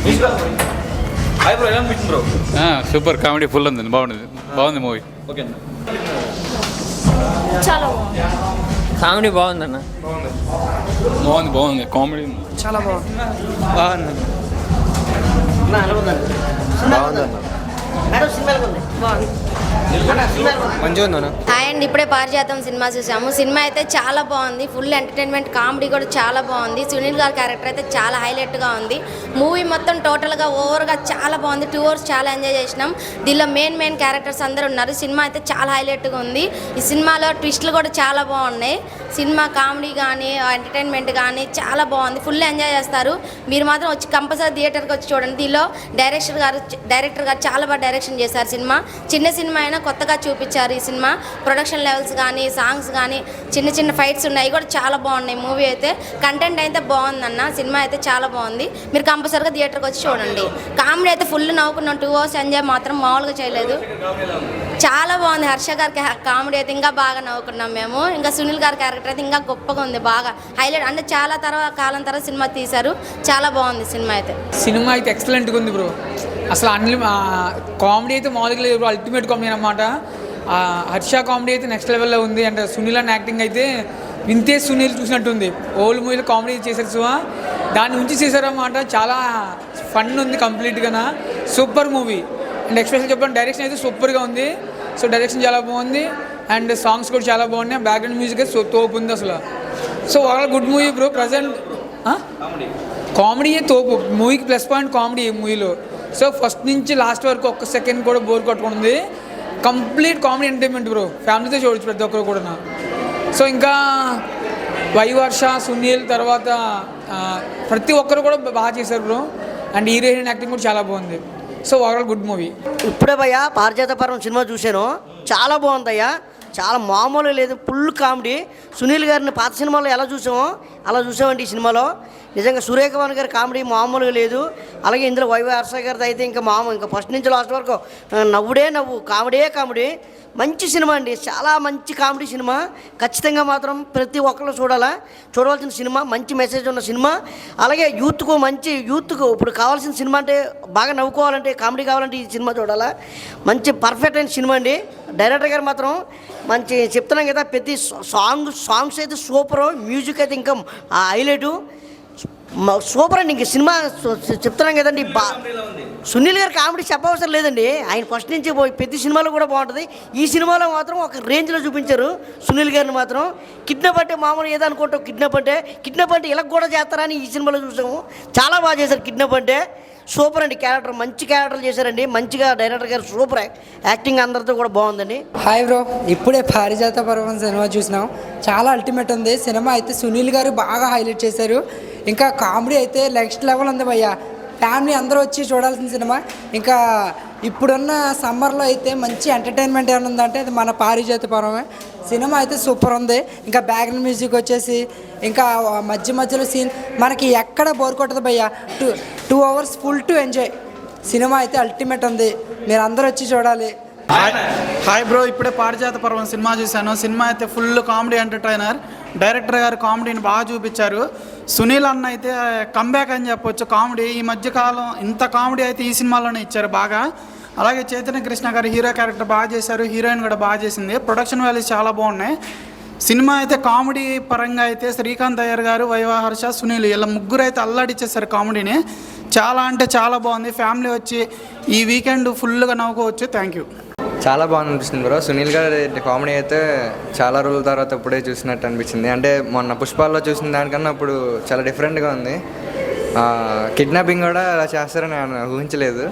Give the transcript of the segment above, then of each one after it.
Hi bro, ఎలా అనిపించింది bro? Super comedy full ఉంది, బాగుంది మూవీ. ఓకే అన్న. చాలా కామెడీ బాగుందన్న. బాగుంది కామెడీ చాలా బాగుంది. మంచిగా ఉందన్న. హాయ్ అండి, ఇప్పుడే పారిజాతం సినిమా చూసాము. సినిమా అయితే చాలా బాగుంది, ఫుల్ ఎంటర్టైన్మెంట్, కామెడీ కూడా చాలా బాగుంది. సునీల్ గారి క్యారెక్టర్ అయితే చాలా హైలైట్గా ఉంది. మూవీ మొత్తం టోటల్గా ఓవర్గా చాలా బాగుంది. 2 hours చాలా ఎంజాయ్ చేసినాం. దీనిలో మెయిన్ క్యారెక్టర్స్ అందరూ ఉన్నారు. సినిమా అయితే చాలా హైలైట్గా ఉంది. ఈ సినిమాలో ట్విస్టులు కూడా చాలా బాగున్నాయి. సినిమా కామెడీ కానీ ఎంటర్టైన్మెంట్ కానీ చాలా బాగుంది, ఫుల్ ఎంజాయ్ చేస్తారు. మీరు మాత్రం వచ్చి కంపల్సరీ థియేటర్కి వచ్చి చూడండి. దీనిలో డైరెక్టర్ గారు చాలా బాగా డైరెక్షన్ చేశారు. సినిమా చిన్న సినిమా అయినా కొత్తగా చూపించారు. ఈ సినిమా ప్రొడక్షన్ లెవెల్స్ కానీ సాంగ్స్ కానీ చిన్న ఫైట్స్ ఉన్నాయి కూడా చాలా బాగున్నాయి. మూవీ అయితే కంటెంట్ అయితే బాగుందన్న. సినిమా అయితే చాలా బాగుంది. మీరు కంపల్సరీగా థియేటర్కి వచ్చి చూడండి. కామెడీ అయితే ఫుల్ నవ్వుకున్నాం. 2 hours ఎంజాయ్ మాత్రం మామూలుగా చేయలేదు, చాలా బాగుంది. హర్ష గారి కామెడీ అయితే ఇంకా బాగా నవ్వుకున్నాం మేము. ఇంకా సునీల్ గారి క్యారెక్టర్ అయితే ఇంకా గొప్పగా ఉంది, బాగా హైలైట్. అంటే చాలా కాలం తర్వాత సినిమా తీశారు, చాలా బాగుంది సినిమా అయితే. సినిమా అయితే ఎక్సలెంట్గా ఉంది బ్రో. అసలు కామెడీ అయితే మామూలుగా లేదు బ్రో, అల్టిమేట్ కామెడీ అనమాట. హర్ష కామెడీ అయితే నెక్స్ట్ లెవెల్లో ఉంది. అంటే సునీల్ అన్న యాక్టింగ్ అయితే వింతే సునీల్ చూసినట్టుంది. ఓల్డ్ మూవీలో కామెడీ చేశారు సుమా, దాన్ని ఉంచి చేశారన్నమాట. చాలా ఫన్ ఉంది కంప్లీట్గా, సూపర్ మూవీ. అండ్ ఎక్స్పెషల్ చెప్పండి, డైరెక్షన్ అయితే సూపర్గా ఉంది. సో డైరెక్షన్ చాలా బాగుంది అండ్ సాంగ్స్ కూడా చాలా బాగున్నాయి. బ్యాక్గ్రౌండ్ మ్యూజిక్ అయితే తోపు ఉంది అసలు. So overall good movie bro. Present comedy తోపు మూవీకి ప్లస్ పాయింట్ కామెడీ మూవీలో. సో ఫస్ట్ నుంచి లాస్ట్ వరకు ఒక్క సెకండ్ కూడా బోర్ కొట్టుకుంది. కంప్లీట్ కామెడీ ఎంటర్టైన్మెంట్ బ్రో, ఫ్యామిలీతో చూడొచ్చు ప్రతి ఒక్కరు కూడా. సో ఇంకా వైవర్ష, సునీల్ తర్వాత ప్రతి ఒక్కరు కూడా బాగా చేశారు బ్రో. అండ్ హీరోయిన్ యాక్టింగ్ కూడా చాలా బాగుంది. So overall good movie. ఇప్పుడే భయ్యా పారిజాత పర్వం సినిమా చూశాను, చాలా బాగుందయ్యా. చాలా మామూలు లేదు, ఫుల్ కామెడీ. సునీల్ గారిని పాత సినిమాలో ఎలా చూసామో అలా చూసామండి ఈ సినిమాలో. నిజంగా సురేఖవాణి గారి కామెడీ మామూలుగా లేదు. అలాగే ఇందులో వైవై హర్ష గారిది అయితే ఇంకా ఫస్ట్ నుంచి లాస్ట్ వరకు నవ్వు, కామెడీ. మంచి సినిమా అండి, చాలా మంచి కామెడీ సినిమా. ఖచ్చితంగా మాత్రం ప్రతి ఒక్కరు చూడవలసిన సినిమా, మంచి మెసేజ్ ఉన్న సినిమా. అలాగే యూత్కు ఇప్పుడు కావాల్సిన సినిమా అంటే బాగా నవ్వుకోవాలంటే, కామెడీ కావాలంటే ఈ సినిమా చూడాలా. మంచి పర్ఫెక్ట్ అయిన సినిమా అండి. డైరెక్టర్ గారు మాత్రం మంచి చెప్తున్నాం కదా, ప్రతి సాంగ్స్ అయితే సూపరు, మ్యూజిక్ అయితే ఇంకా హైలైటు సూపర్ అండి. ఇంక సినిమా చెప్తున్నాం కదండి, సునీల్ గారి కామెడీ చెప్పవసరం లేదండి. ఆయన ఫస్ట్ నుంచి ప్రతి సినిమాలో కూడా బాగుంటుంది. ఈ సినిమాలో మాత్రం ఒక రేంజ్లో చూపించారు సునీల్ గారిని మాత్రం. కిడ్నాప్ అంటే మామూలు ఏదో అనుకుంటాం, కిడ్నాప్ అంటే ఇలా కూడా చేస్తారని ఈ సినిమాలో చూసాము. చాలా బాగా చేశారు. కిడ్నాప్ అంటే సూపర్ అండి. క్యారెక్టర్ మంచి క్యారెక్టర్లు చేశారండి, మంచిగా డైరెక్టర్ గారు సూపర్ యాక్టింగ్ అందరితో కూడా బాగుందండి. హాయ్ బ్రో, ఇప్పుడే పారిజాత పర్వం సినిమా చూసినాం, చాలా అల్టిమేట్ ఉంది సినిమా అయితే. సునీల్ గారు బాగా హైలైట్ చేశారు. ఇంకా కామెడీ అయితే నెక్స్ట్ లెవెల్ ఉంది భయ్య. ఫ్యామిలీ అందరూ వచ్చి చూడాల్సిన సినిమా. ఇంకా ఇప్పుడున్న సమ్మర్లో అయితే మంచి ఎంటర్టైన్మెంట్ ఏమైనా ఉందంటే అది మన పారిజాత పర్వమే. సినిమా అయితే సూపర్ ఉంది. ఇంకా బ్యాక్గ్రౌండ్ మ్యూజిక్ వచ్చేసి ఇంకా మధ్యలో సీన్ మనకి ఎక్కడ బోర్ కొట్టదు భయ్య. 2 hours full to enjoy. Cinema అయితే అల్టిమేట్ ఉంది, మీరు అందరూ వచ్చి చూడాలి. హాయ్ బ్రో, ఇప్పుడే పారిజాత పర్వం సినిమా చూశాను. సినిమా అయితే ఫుల్ కామెడీ ఎంటర్టైనర్. డైరెక్టర్ గారు కామెడీని బాగా చూపించారు. సునీల్ అన్న అయితే కంబ్యాక్ అని చెప్పొచ్చు. కామెడీ ఈ మధ్యకాలం ఇంత కామెడీ అయితే ఈ సినిమాలోనే ఇచ్చారు బాగా. అలాగే చైతన్య కృష్ణ గారు హీరో క్యారెక్టర్ బాగా చేశారు, హీరోయిన్ కూడా బాగా చేసింది. ప్రొడక్షన్ వాల్యూస్ చాలా బాగున్నాయి. సినిమా అయితే కామెడీ పరంగా అయితే శ్రీకాంత్ అయ్యర్ గారు, వైవా హర్ష, సునీల్ ఇలా ముగ్గురు అయితే అల్లాడిచ్చేసారు కామెడీని. చాలా అంటే చాలా బాగుంది. ఫ్యామిలీ వచ్చి ఈ వీకెండ్ ఫుల్గా నవ్వుకోవచ్చు. Thank you. చాలా బాగా అనిపిస్తుంది బ్రో. సునీల్ గారి కామెడీ అయితే చాలా రోజుల తర్వాత ఇప్పుడే చూసినట్టు అనిపించింది. అంటే మొన్న పుష్పాల్లో చూసిన దానికన్నా ఇప్పుడు చాలా డిఫరెంట్గా ఉంది. కిడ్నాపింగ్ కూడా అలా చేస్తారని నేను ఊహించలేదు.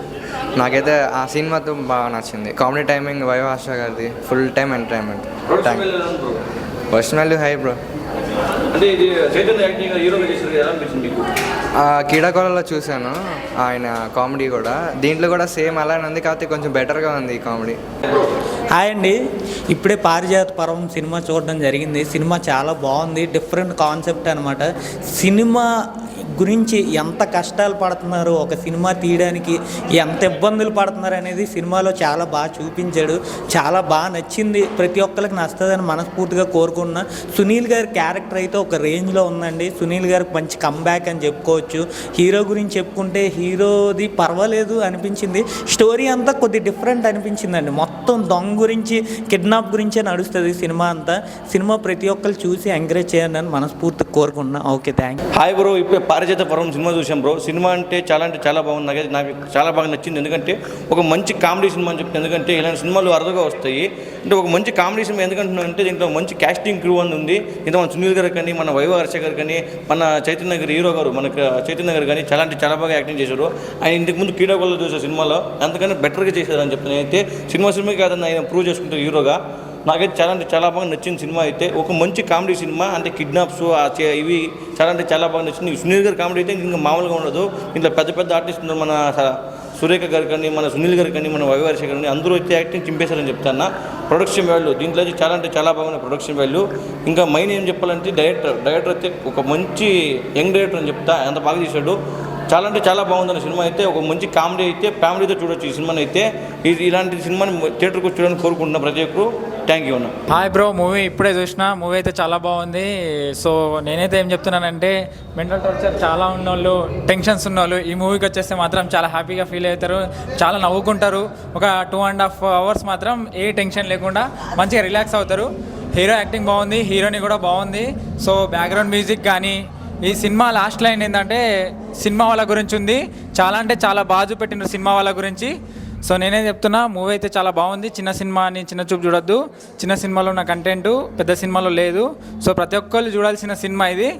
నాకైతే ఆ సీన్ మాత్రం బాగా నచ్చింది. కామెడీ టైమింగ్ వైవా హర్ష గారిది full time entertainment. Thank you. Personal value high bro. కీడాకోలలో చూశాను ఆయన కామెడీ కూడా. దీంట్లో కూడా సేమ్ అలానే ఉంది, కాకపోతే కొంచెం బెటర్గా ఉంది ఈ కామెడీ. హాయ్ అండి, ఇప్పుడే పారిజాత పర్వం సినిమా చూడడం జరిగింది. సినిమా చాలా బాగుంది, డిఫరెంట్ కాన్సెప్ట్ అనమాట. సినిమా గురించి ఎంత కష్టాలు పడుతున్నారు, ఒక సినిమా తీయడానికి ఎంత ఇబ్బందులు పడుతున్నారు అనేది సినిమాలో చాలా బాగా చూపించాడు. చాలా బాగా నచ్చింది, ప్రతి ఒక్కరికి నచ్చుతుందని మనస్ఫూర్తిగా కోరుకున్నా. సునీల్ గారి క్యారెక్టర్ అయితే ఒక రేంజ్లో ఉందండి. సునీల్ గారికి మంచి కంబ్యాక్ అని చెప్పుకోవచ్చు. హీరో గురించి చెప్పుకుంటే హీరోది పర్వాలేదు అనిపించింది. స్టోరీ అంతా కొద్ది డిఫరెంట్ అనిపించిందండి. మొత్తం దొంగ గురించి, కిడ్నాప్ గురించే నడుస్తుంది సినిమా అంతా. సినిమా ప్రతి ఒక్కరు చూసి ఎంకరేజ్ చేయండి అని మనస్ఫూర్తిగా కోరుకుంటున్నా. Okay, thank you. Hi bro, ఇప్పుడే పారిజాత పర్వం సినిమా చూసాం బ్రో. సినిమా అంటే చాలా బాగుంది. నాకు చాలా బాగా నచ్చింది. ఎందుకంటే ఒక మంచి కామెడీ సినిమా అని చెప్తే, ఎందుకంటే ఇలాంటి సినిమాలు అరుదుగా వస్తాయి. అంటే ఒక మంచి కామెడీ సినిమా ఎందుకంటున్నానంటే దీంట్లో మంచి క్యాస్టింగ్ క్రూ అని ఉంది. ఇంత మన సునీల్ గారు కానీ, మన వైవ హర్ష గారు కానీ, మన చైతన్య గారు హీరో గారు, మనకు చైతన్య గారు కానీ చాలా బాగా యాక్టింగ్ చేశారు. ఆయన ఇంతకుముందు కీడాగోల్లో చూసే సినిమాలో అంతకన్నా బెటర్గా చేశారని చెప్తాను. అయితే సినిమా కాదని ఆయన ప్రూవ్ చేసుకుంటారు హీరోగా. నాకైతే చాలా బాగా నచ్చింది సినిమా. అయితే ఒక మంచి కామెడీ సినిమా. అంటే కిడ్నాప్స్ ఇవి చాలా బాగా నచ్చింది. సునీల్ గారి కామెడీ అయితే ఇంకా మామూలుగా ఉండదు. ఇంట్లో పెద్ద ఆర్టిస్ట్ మన సురేఖ గారు కానీ, మన సునీల్ గారు కానీ, మన వైవర్ష గారు కానీ అందరూ అయితే యాక్టింగ్ చింపేశారని చెప్తాను. ప్రొడక్షన్ వాల్యూ దీంట్లో అయితే చాలా బాగుంది ప్రొడక్షన్ వాల్యూ. ఇంకా మెయిన్ ఏం చెప్పాలంటే డైరెక్టర్ అయితే ఒక మంచి యంగ్ డైరెక్టర్ అని చెప్తా. ఎంత బాగా చేశాడు. చాలా బాగుంది సినిమా. అయితే ఒక మంచి కామెడీ అయితే ఫ్యామిలీతో చూడొచ్చు ఈ సినిమాని. అయితే ఇలాంటి సినిమాని థియేటర్కి వచ్చి చూడాలని కోరుకుంటున్నా ప్రతి ఒక్కరు. థ్యాంక్ యూ అన్న. హాయ్ బ్రో, మూవీ ఇప్పుడే చూసిన. మూవీ అయితే చాలా బాగుంది. సో నేనైతే ఏం చెప్తున్నానంటే, మెంటల్ టార్చర్ చాలా ఉన్నోళ్ళు, టెన్షన్స్ ఉన్నోళ్ళు ఈ మూవీకి వచ్చేస్తే మాత్రం చాలా హ్యాపీగా ఫీల్ అవుతారు, చాలా నవ్వుకుంటారు. ఒక 2.5 hours మాత్రం ఏ టెన్షన్ లేకుండా మంచిగా రిలాక్స్ అవుతారు. హీరో యాక్టింగ్ బాగుంది, హీరోని కూడా బాగుంది. సో బ్యాక్గ్రౌండ్ మ్యూజిక్ కానీ, ఈ సినిమా లాస్ట్ లైన్ ఏంటంటే సినిమా వాళ్ళ గురించి ఉంది. చాలా బాగా చూపెట్టిన సినిమా వాళ్ళ గురించి. సో నేనే చెప్తున్నా, మూవీ అయితే చాలా బాగుంది. చిన్న సినిమా అని చిన్న చూపు చూడొద్దు. చిన్న సినిమాలో ఉన్న కంటెంట్ పెద్ద సినిమాలో లేదు. సో ప్రతి ఒక్కళ్ళు చూడాల్సిన సినిమా ఇది.